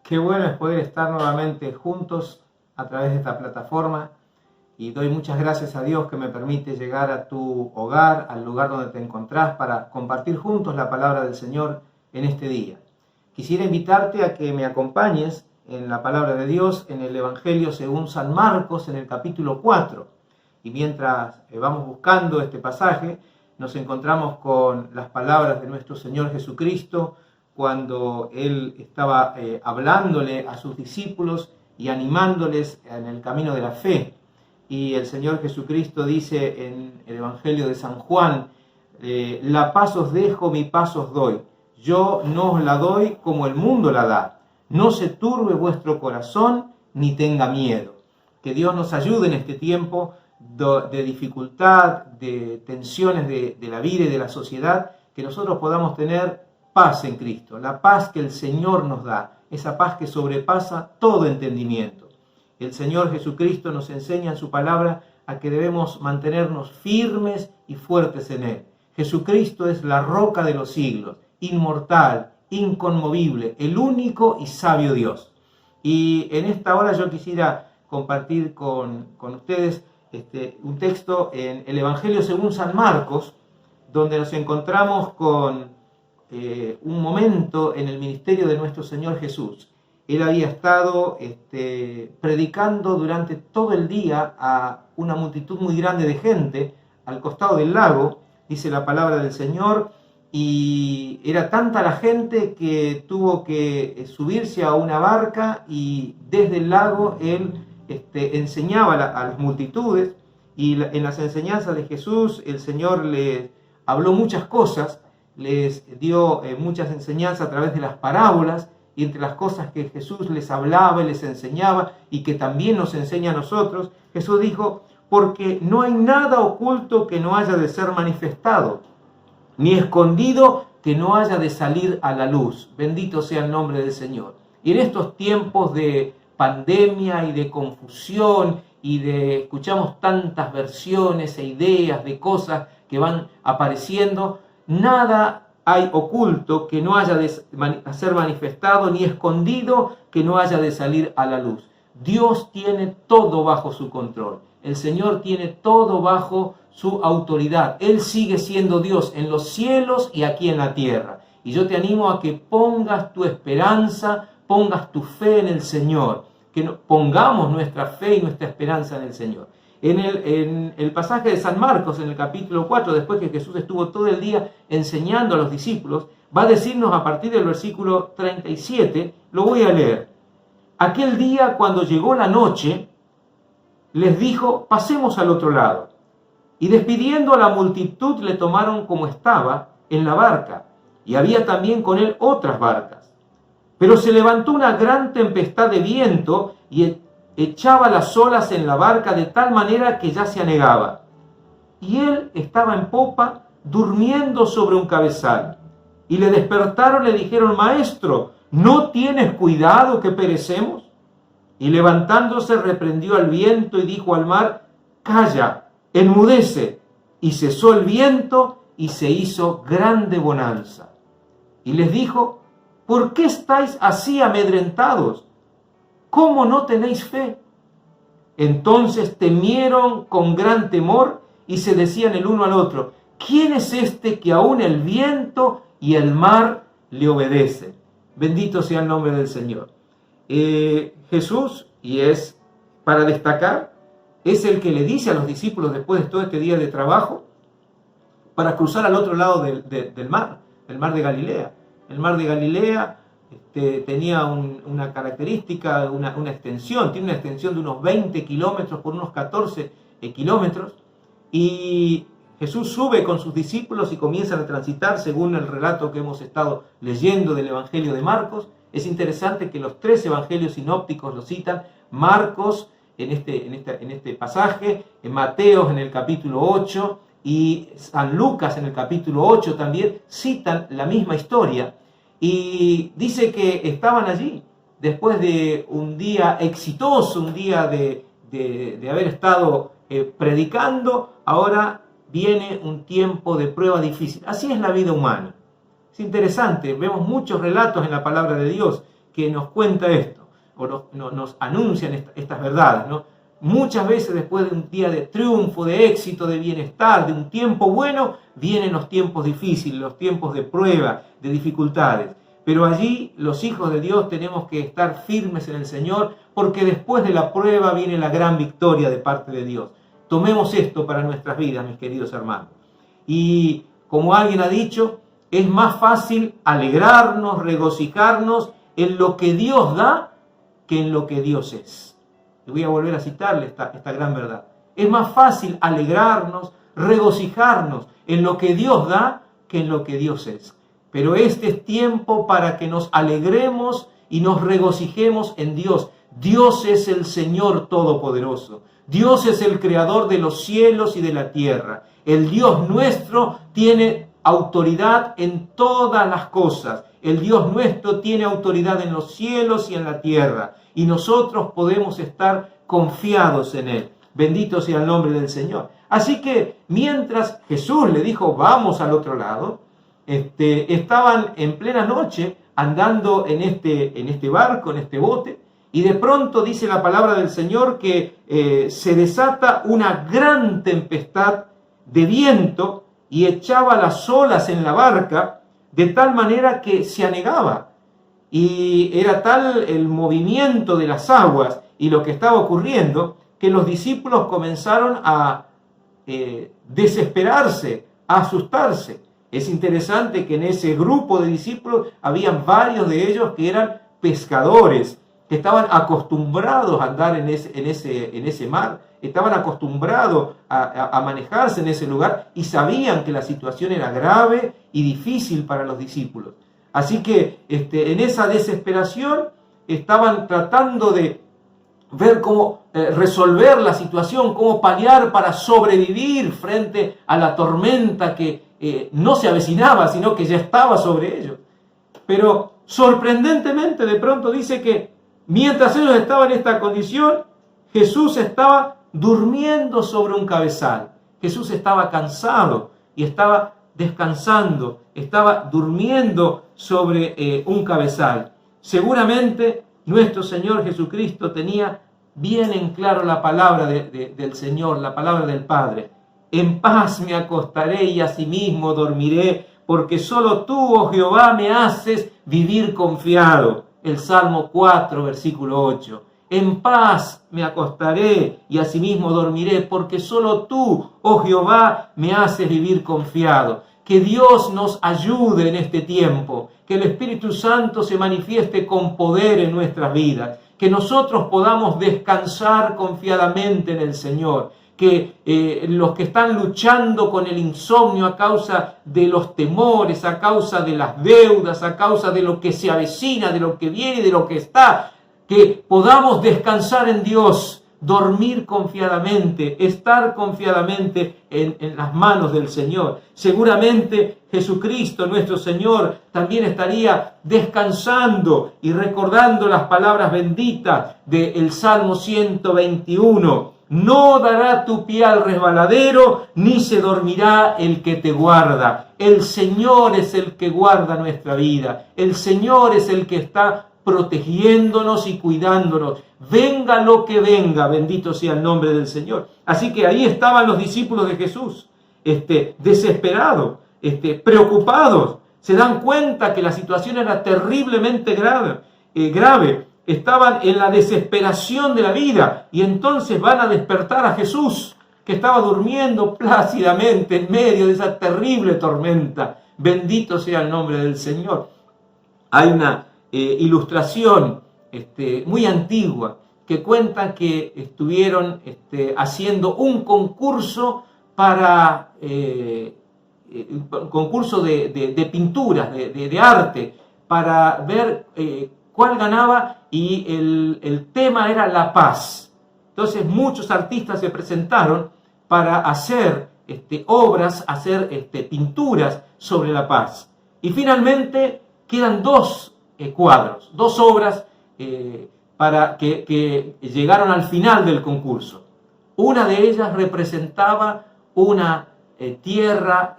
Qué bueno es poder estar nuevamente juntos a través de esta plataforma y doy muchas gracias a Dios que me permite llegar a tu hogar, al lugar donde te encontrás, para compartir juntos la palabra del Señor en este día. Quisiera invitarte a que me acompañes en la palabra de Dios en el Evangelio según San Marcos en el capítulo 4. Y mientras vamos buscando este pasaje, nos encontramos con las palabras de nuestro Señor Jesucristo cuando Él estaba hablándole a sus discípulos y animándoles en el camino de la fe. Y el Señor Jesucristo dice en el Evangelio de San Juan, la paz os dejo, mi paz os doy. Yo no os la doy como el mundo la da. No se turbe vuestro corazón ni tenga miedo. Que Dios nos ayude en este tiempo de dificultad, de tensiones de la vida y de la sociedad, que nosotros podamos tener paz en Cristo, la paz que el Señor nos da, esa paz que sobrepasa todo entendimiento. El Señor Jesucristo nos enseña en su palabra a que debemos mantenernos firmes y fuertes en Él. Jesucristo es la roca de los siglos, inmortal, inconmovible, el único y sabio Dios. Y en esta hora yo quisiera compartir con ustedes un texto en el Evangelio según San Marcos, donde nos encontramos con un momento en el ministerio de nuestro Señor Jesús. Él había estado predicando durante todo el día a una multitud muy grande de gente al costado del lago, dice la palabra del Señor, y era tanta la gente que tuvo que subirse a una barca y desde el lago Él enseñaba a las multitudes, y en las enseñanzas de Jesús el Señor les habló muchas cosas, les dio muchas enseñanzas a través de las parábolas, y entre las cosas que Jesús les hablaba y les enseñaba y que también nos enseña a nosotros, Jesús dijo, porque no hay nada oculto que no haya de ser manifestado, ni escondido que no haya de salir a la luz. Bendito sea el nombre del Señor. Y en estos tiempos de pandemia y de confusión y escuchamos tantas versiones e ideas de cosas que van apareciendo, nada hay oculto que no haya de ser manifestado, ni escondido que no haya de salir a la luz. Dios tiene todo bajo su control. El Señor tiene todo bajo su autoridad. Él sigue siendo Dios en los cielos y aquí en la tierra. Y yo te animo a que pongas tu esperanza, pongas tu fe en el Señor, que pongamos nuestra fe y nuestra esperanza en el Señor. En el pasaje de San Marcos, en el capítulo 4, después que Jesús estuvo todo el día enseñando a los discípulos, va a decirnos a partir del versículo 37, lo voy a leer. Aquel día, cuando llegó la noche, les dijo, pasemos al otro lado. Y despidiendo a la multitud, le tomaron como estaba en la barca, y había también con él otras barcas. Pero se levantó una gran tempestad de viento y echaba las olas en la barca de tal manera que ya se anegaba. Y él estaba en popa, durmiendo sobre un cabezal. Y le despertaron y le dijeron, Maestro, ¿no tienes cuidado que perecemos? Y levantándose reprendió al viento y dijo al mar, Calla, enmudece. Y cesó el viento y se hizo grande bonanza. Y les dijo, ¿por qué estáis así amedrentados? ¿Cómo no tenéis fe? Entonces temieron con gran temor y se decían el uno al otro, ¿quién es este que aún el viento y el mar le obedecen? Bendito sea el nombre del Señor. Jesús, y es para destacar, es el que le dice a los discípulos después de todo este día de trabajo, para cruzar al otro lado del mar, el mar de Galilea. El mar de Galilea tenía una característica, una extensión, tiene una extensión de unos 20 kilómetros por unos 14 kilómetros, y Jesús sube con sus discípulos y comienzan a transitar según el relato que hemos estado leyendo del Evangelio de Marcos. Es interesante que los tres evangelios sinópticos lo citan, Marcos en este pasaje, en Mateo en el capítulo 8 y San Lucas en el capítulo 8 también citan la misma historia. Y dice que estaban allí después de un día exitoso, un día de haber estado predicando. Ahora viene un tiempo de prueba difícil. Así es la vida humana. Es interesante, vemos muchos relatos en la palabra de Dios que nos cuenta esto, o nos anuncian estas verdades, ¿no? Muchas veces después de un día de triunfo, de éxito, de bienestar, de un tiempo bueno, vienen los tiempos difíciles, los tiempos de prueba, de dificultades. Pero allí los hijos de Dios tenemos que estar firmes en el Señor, porque después de la prueba viene la gran victoria de parte de Dios. Tomemos esto para nuestras vidas, mis queridos hermanos. Y como alguien ha dicho, es más fácil alegrarnos, regocijarnos en lo que Dios da que en lo que Dios es. Y voy a volver a citarle esta gran verdad. Es más fácil alegrarnos, regocijarnos en lo que Dios da que en lo que Dios es. Pero este es tiempo para que nos alegremos y nos regocijemos en Dios. Dios es el Señor Todopoderoso. Dios es el Creador de los cielos y de la tierra. El Dios nuestro tiene autoridad en todas las cosas. El Dios nuestro tiene autoridad en los cielos y en la tierra. Y nosotros podemos estar confiados en Él. Bendito sea el nombre del Señor. Así que mientras Jesús le dijo, vamos al otro lado, estaban en plena noche andando en este barco, en este bote, y de pronto dice la palabra del Señor que se desata una gran tempestad de viento y echaba las olas en la barca de tal manera que se anegaba. Y era tal el movimiento de las aguas y lo que estaba ocurriendo que los discípulos comenzaron a desesperarse, a asustarse. Es interesante que en ese grupo de discípulos habían varios de ellos que eran pescadores, que estaban acostumbrados a andar en ese mar, estaban acostumbrados a manejarse en ese lugar y sabían que la situación era grave y difícil para los discípulos. Así que en esa desesperación estaban tratando de ver cómo resolver la situación, cómo paliar para sobrevivir frente a la tormenta que no se avecinaba, sino que ya estaba sobre ellos. Pero sorprendentemente de pronto dice que mientras ellos estaban en esta condición, Jesús estaba durmiendo sobre un cabezal. Jesús estaba cansado y estaba descansando, estaba durmiendo sobre un cabezal. Seguramente nuestro Señor Jesucristo tenía bien en claro la palabra del Señor, la palabra del Padre. En paz me acostaré y asimismo dormiré, porque solo tú, oh Jehová, me haces vivir confiado. El Salmo 4, versículo 8. En paz me acostaré y asimismo dormiré, porque solo tú, oh Jehová, me haces vivir confiado. Que Dios nos ayude en este tiempo, que el Espíritu Santo se manifieste con poder en nuestras vidas, que nosotros podamos descansar confiadamente en el Señor, que los que están luchando con el insomnio a causa de los temores, a causa de las deudas, a causa de lo que se avecina, de lo que viene y de lo que está, que podamos descansar en Dios, dormir confiadamente, estar confiadamente en las manos del Señor. Seguramente Jesucristo, nuestro Señor, también estaría descansando y recordando las palabras benditas del Salmo 121. No dará tu pie al resbaladero, ni se dormirá el que te guarda. El Señor es el que guarda nuestra vida. El Señor es el que está protegiéndonos y cuidándonos. Venga lo que venga, bendito sea el nombre del Señor. Así que ahí estaban los discípulos de Jesús, desesperados, preocupados. Se dan cuenta que la situación era terriblemente grave. Estaban en la desesperación de la vida y entonces van a despertar a Jesús, que estaba durmiendo plácidamente en medio de esa terrible tormenta. Bendito sea el nombre del Señor. Hay una ilustración muy antigua que cuenta que estuvieron haciendo un concurso para concurso de pinturas, de arte, para ver cuál ganaba, y el tema era la paz. Entonces muchos artistas se presentaron para hacer obras, hacer pinturas sobre la paz. Y finalmente quedan dos cuadros, dos obras para que llegaron al final del concurso. Una de ellas representaba una tierra,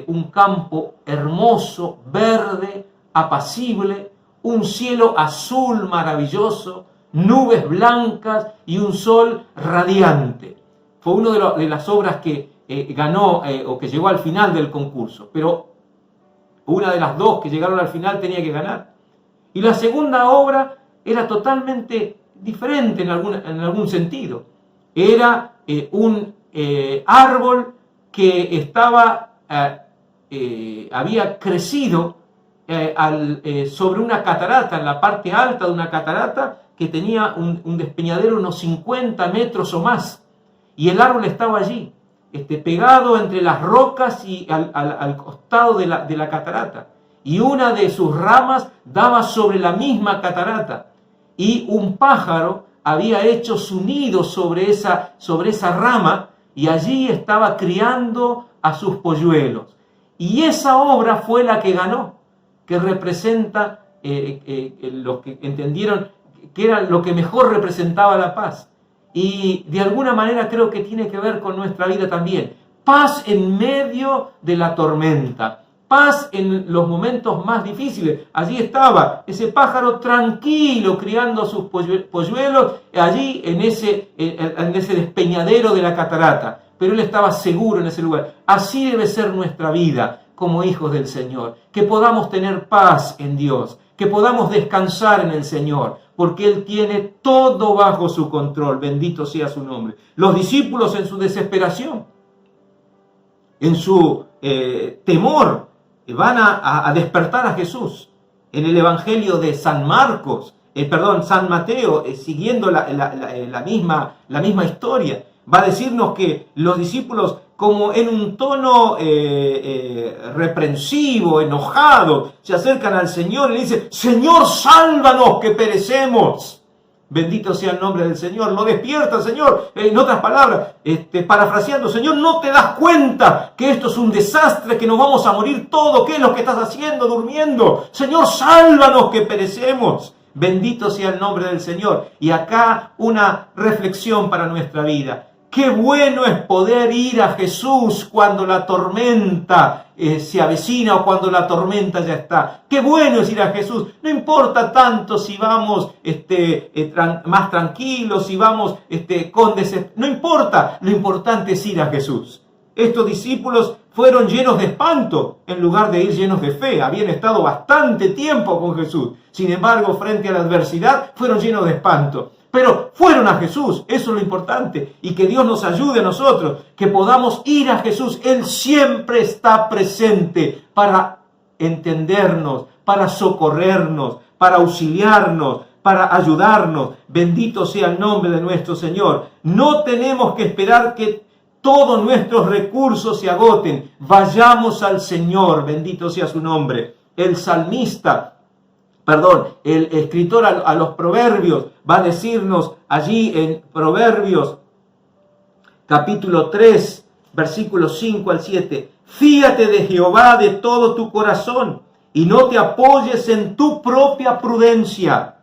un campo hermoso, verde, apacible, un cielo azul maravilloso, nubes blancas y un sol radiante. Fue una de las obras que ganó o que llegó al final del concurso, pero una de las dos que llegaron al final tenía que ganar. Y la segunda obra era totalmente diferente en algún sentido. Era un árbol que había crecido sobre una catarata, en la parte alta de una catarata que tenía un despeñadero unos 50 metros o más. Y el árbol estaba allí, pegado entre las rocas y al costado de la catarata. Y una de sus ramas daba sobre la misma catarata. Y un pájaro había hecho su nido sobre esa rama y allí estaba criando a sus polluelos. Y esa obra fue la que ganó, que representa, los que entendieron que era lo que mejor representaba la paz. Y de alguna manera creo que tiene que ver con nuestra vida también. Paz en medio de la tormenta, paz en los momentos más difíciles. Allí estaba ese pájaro tranquilo criando a sus polluelos, allí en ese despeñadero de la catarata. Pero él estaba seguro en ese lugar. Así debe ser nuestra vida como hijos del Señor. Que podamos tener paz en Dios, que podamos descansar en el Señor, porque Él tiene todo bajo su control. Bendito sea su nombre. Los discípulos en su desesperación, en su temor, van a despertar a Jesús. En el Evangelio de San Mateo, siguiendo la misma historia, va a decirnos que los discípulos, como en un tono reprensivo, enojado, se acercan al Señor y le dicen: Señor, sálvanos que perecemos. Bendito sea el nombre del Señor. Lo despierta, Señor. En otras palabras, parafraseando: Señor, ¿no te das cuenta que esto es un desastre, que nos vamos a morir todos? ¿Qué es lo que estás haciendo durmiendo? Señor, sálvanos que perecemos. Bendito sea el nombre del Señor. Y acá una reflexión para nuestra vida. Qué bueno es poder ir a Jesús cuando la tormenta se avecina o cuando la tormenta ya está. Qué bueno es ir a Jesús. No importa tanto si vamos más tranquilos, si vamos con desesperación. No importa. Lo importante es ir a Jesús. Estos discípulos fueron llenos de espanto en lugar de ir llenos de fe. Habían estado bastante tiempo con Jesús. Sin embargo, frente a la adversidad, fueron llenos de espanto. Pero fueron a Jesús, eso es lo importante, y que Dios nos ayude a nosotros, que podamos ir a Jesús. Él siempre está presente para entendernos, para socorrernos, para auxiliarnos, para ayudarnos. Bendito sea el nombre de nuestro Señor. No tenemos que esperar que todos nuestros recursos se agoten. Vayamos al Señor, bendito sea su nombre. El escritor a los Proverbios va a decirnos allí en Proverbios capítulo 3, versículos 5 al 7: Fíate de Jehová de todo tu corazón y no te apoyes en tu propia prudencia.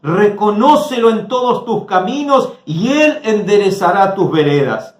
Reconócelo en todos tus caminos y Él enderezará tus veredas.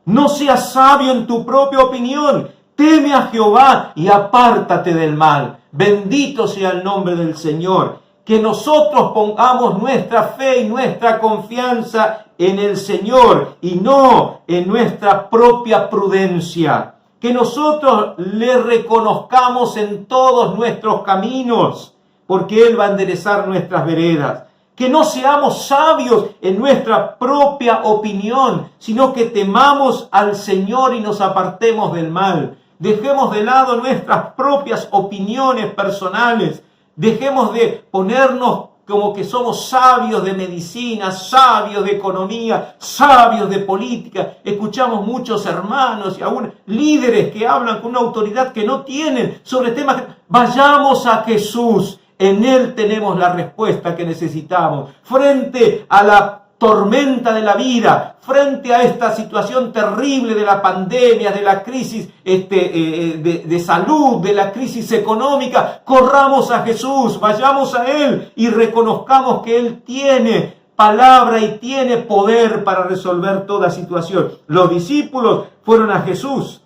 No seas sabio en tu propia opinión. Teme a Jehová y apártate del mal. Bendito sea el nombre del Señor. Que nosotros pongamos nuestra fe y nuestra confianza en el Señor y no en nuestra propia prudencia. Que nosotros le reconozcamos en todos nuestros caminos, porque Él va a enderezar nuestras veredas. Que no seamos sabios en nuestra propia opinión, sino que temamos al Señor y nos apartemos del mal. Dejemos de lado nuestras propias opiniones personales. Dejemos de ponernos como que somos sabios de medicina, sabios de economía, sabios de política. Escuchamos muchos hermanos y aún líderes que hablan con una autoridad que no tienen sobre temas. Vayamos a Jesús. En Él tenemos la respuesta que necesitamos. Frente a la tormenta de la vida, frente a esta situación terrible de la pandemia, de la crisis de salud, de la crisis económica, corramos a Jesús, vayamos a Él y reconozcamos que Él tiene palabra y tiene poder para resolver toda situación. Los discípulos fueron a Jesús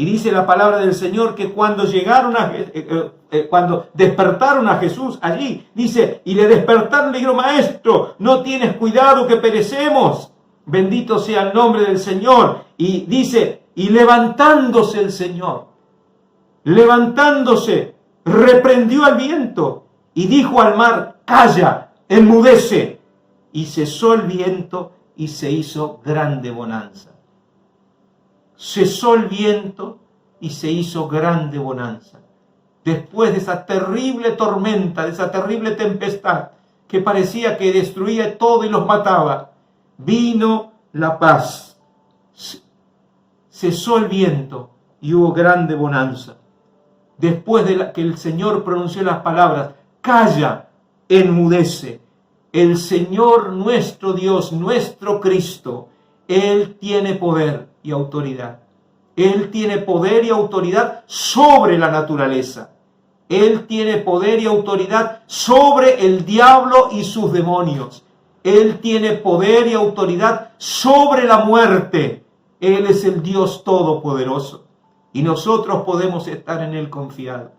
Y dice la palabra del Señor que cuando cuando despertaron a Jesús allí, dice, y le despertaron, le dijeron, Maestro, ¿no tienes cuidado que perecemos? Bendito sea el nombre del Señor. Y dice, y levantándose el Señor, reprendió al viento y dijo al mar, calla, enmudece. Y cesó el viento y se hizo grande bonanza. Cesó el viento y se hizo grande bonanza. Después de esa terrible tormenta, de esa terrible tempestad que parecía que destruía todo y los mataba, vino la paz. Cesó el viento y hubo grande bonanza. Después de que el Señor pronunció las palabras, calla, enmudece. El Señor nuestro Dios, nuestro Cristo, Él tiene poder y autoridad. Él tiene poder y autoridad sobre la naturaleza. Él tiene poder y autoridad sobre el diablo y sus demonios. Él tiene poder y autoridad sobre la muerte. Él es el Dios Todopoderoso. Y nosotros podemos estar en Él confiados.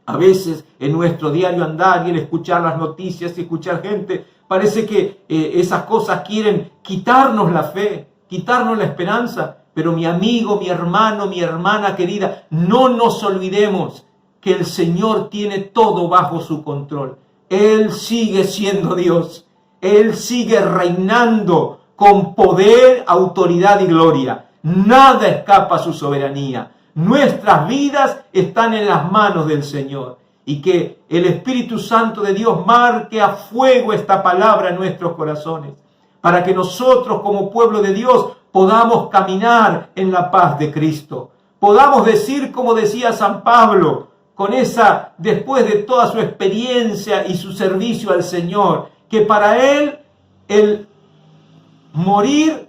A veces en nuestro diario andar y en escuchar las noticias y escuchar gente, parece que esas cosas quieren quitarnos la fe, quitarnos la esperanza. Pero mi amigo, mi hermano, mi hermana querida, no nos olvidemos que el Señor tiene todo bajo su control. Él sigue siendo Dios. Él sigue reinando con poder, autoridad y gloria. Nada escapa a su soberanía. Nuestras vidas están en las manos del Señor. Y que el Espíritu Santo de Dios marque a fuego esta palabra en nuestros corazones. Para que nosotros como pueblo de Dios podamos caminar en la paz de Cristo. Podamos decir como decía San Pablo, después de toda su experiencia y su servicio al Señor, que para él el morir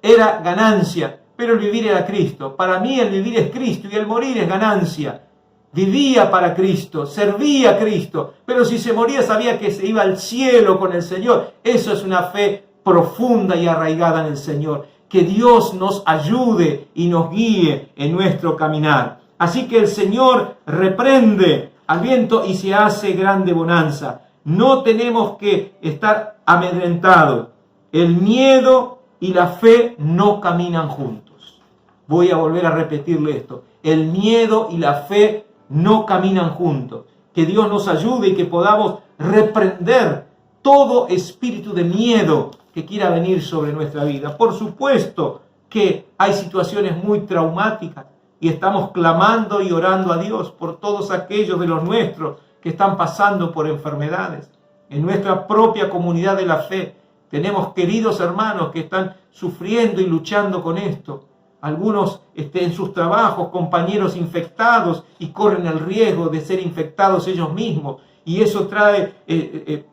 era ganancia, pero el vivir era Cristo. Para mí el vivir es Cristo y el morir es ganancia. Vivía para Cristo, servía a Cristo, pero si se moría sabía que se iba al cielo con el Señor. Eso es una fe profunda y arraigada en el Señor. Que Dios nos ayude y nos guíe en nuestro caminar. Así que el Señor reprende al viento y se hace grande bonanza. No tenemos que estar amedrentados. El miedo y la fe no caminan juntos. Voy a volver a repetirle esto. El miedo y la fe no caminan juntos. Que Dios nos ayude y que podamos reprender todo espíritu de miedo que quiera venir sobre nuestra vida. Por supuesto que hay situaciones muy traumáticas y estamos clamando y orando a Dios por todos aquellos de los nuestros que están pasando por enfermedades. En nuestra propia comunidad de la fe tenemos queridos hermanos que están sufriendo y luchando con esto. Algunos en sus trabajos, compañeros infectados y corren el riesgo de ser infectados ellos mismos. Y eso trae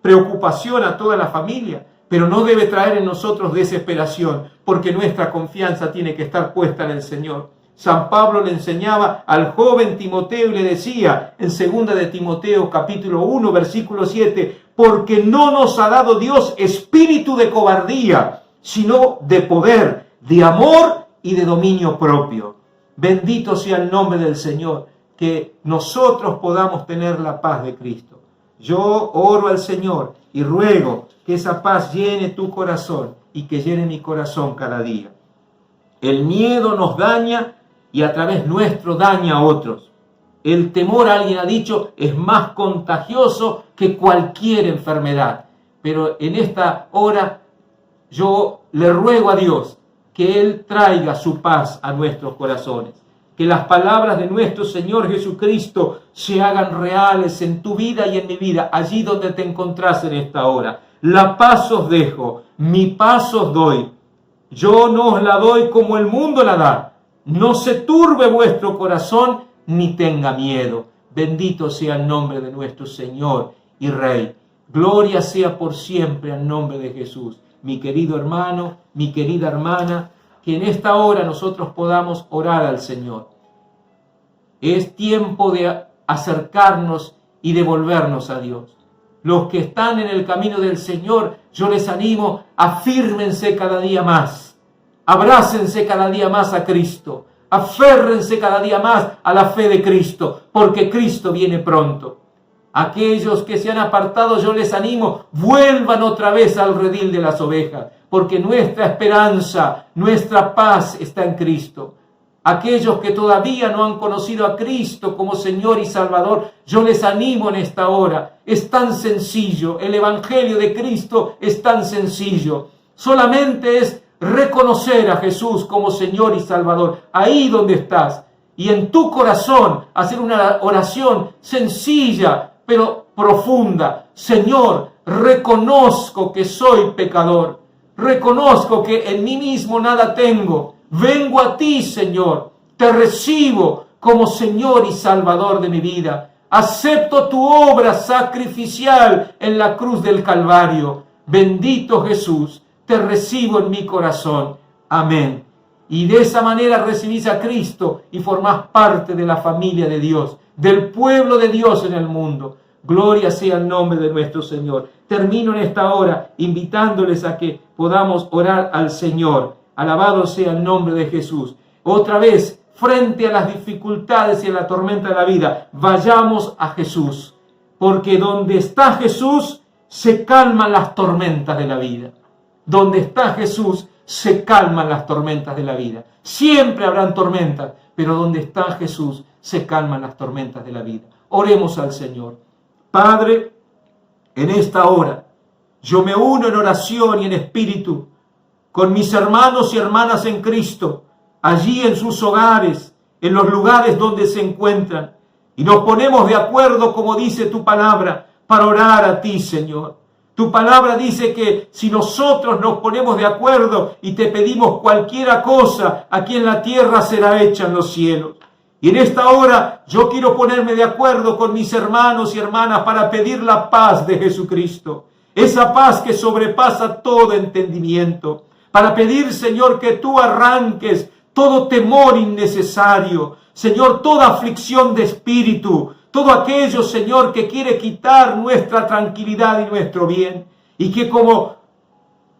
preocupación a toda la familia. Pero no debe traer en nosotros desesperación, porque nuestra confianza tiene que estar puesta en el Señor. San Pablo le enseñaba al joven Timoteo y le decía en 2 de Timoteo capítulo 1 versículo 7, porque no nos ha dado Dios espíritu de cobardía, sino de poder, de amor y de dominio propio. Bendito sea el nombre del Señor, que nosotros podamos tener la paz de Cristo. Yo oro al Señor y ruego que esa paz llene tu corazón y que llene mi corazón cada día. El miedo nos daña y a través nuestro daña a otros. El temor, alguien ha dicho, es más contagioso que cualquier enfermedad. Pero en esta hora yo le ruego a Dios que Él traiga su paz a nuestros corazones. Que las palabras de nuestro Señor Jesucristo se hagan reales en tu vida y en mi vida, allí donde te encontrás en esta hora. La paz os dejo, mi paz os doy. Yo no os la doy como el mundo la da. No se turbe vuestro corazón, ni tenga miedo. Bendito sea el nombre de nuestro Señor y Rey. Gloria sea por siempre al nombre de Jesús. Mi querido hermano, mi querida hermana, que en esta hora nosotros podamos orar al Señor. Es tiempo de acercarnos y de volvernos a Dios. Los que están en el camino del Señor, yo les animo, afírmense cada día más. Abrácense cada día más a Cristo. Aférrense cada día más a la fe de Cristo, porque Cristo viene pronto. Aquellos que se han apartado, yo les animo, vuelvan otra vez al redil de las ovejas, porque nuestra esperanza, nuestra paz está en Cristo. Aquellos que todavía no han conocido a Cristo como Señor y Salvador, yo les animo en esta hora. Es tan sencillo, el Evangelio de Cristo es tan sencillo. Solamente es reconocer a Jesús como Señor y Salvador, ahí donde estás, y en tu corazón hacer una oración sencilla, pero profunda. Señor, reconozco que soy pecador, reconozco que en mí mismo nada tengo, vengo a ti, Señor, te recibo como Señor y Salvador de mi vida, acepto tu obra sacrificial en la cruz del Calvario. Bendito Jesús, te recibo en mi corazón. Amén. Y de esa manera recibís a Cristo y formás parte de la familia de Dios, del pueblo de Dios en el mundo. Gloria sea el nombre de nuestro Señor. Termino en esta hora invitándoles a que podamos orar al Señor. Alabado sea el nombre de Jesús. Otra vez, frente a las dificultades y a la tormenta de la vida, vayamos a Jesús. Porque donde está Jesús, se calman las tormentas de la vida. Donde está Jesús, se calman las tormentas de la vida. Siempre habrán tormentas, pero donde está Jesús, se calman las tormentas de la vida. Oremos al Señor. Padre, en esta hora, yo me uno en oración y en espíritu con mis hermanos y hermanas en Cristo, allí en sus hogares, en los lugares donde se encuentran, y nos ponemos de acuerdo, como dice tu palabra, para orar a ti, Señor. Tu palabra dice que si nosotros nos ponemos de acuerdo y te pedimos cualquiera cosa, aquí en la tierra será hecha en los cielos. Y en esta hora yo quiero ponerme de acuerdo con mis hermanos y hermanas para pedir la paz de Jesucristo. Esa paz que sobrepasa todo entendimiento. Para pedir, Señor, que tú arranques todo temor innecesario. Señor, toda aflicción de espíritu. Todo aquello, Señor, que quiere quitar nuestra tranquilidad y nuestro bien. Y que como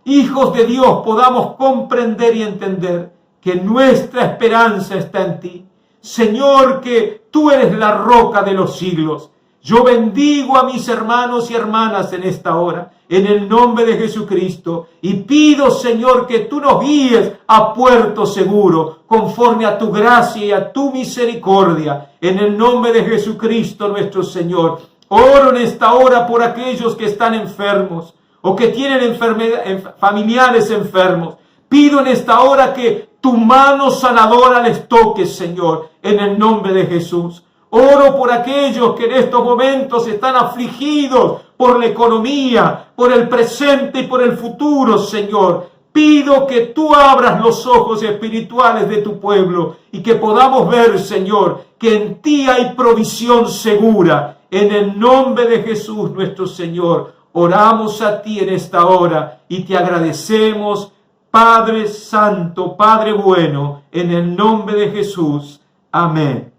hijos de Dios podamos comprender y entender que nuestra esperanza está en ti. Señor, que tú eres la roca de los siglos. Yo bendigo a mis hermanos y hermanas en esta hora, en el nombre de Jesucristo, y pido, Señor, que tú nos guíes a puerto seguro, conforme a tu gracia y a tu misericordia, en el nombre de Jesucristo nuestro Señor. Oro en esta hora por aquellos que están enfermos, o que tienen familiares enfermos. Pido en esta hora que tu mano sanadora les toque, Señor, en el nombre de Jesús. Oro por aquellos que en estos momentos están afligidos por la economía, por el presente y por el futuro, Señor. Pido que tú abras los ojos espirituales de tu pueblo y que podamos ver, Señor, que en ti hay provisión segura. En el nombre de Jesús, nuestro Señor, oramos a ti en esta hora y te agradecemos, Padre Santo, Padre bueno, en el nombre de Jesús. Amén.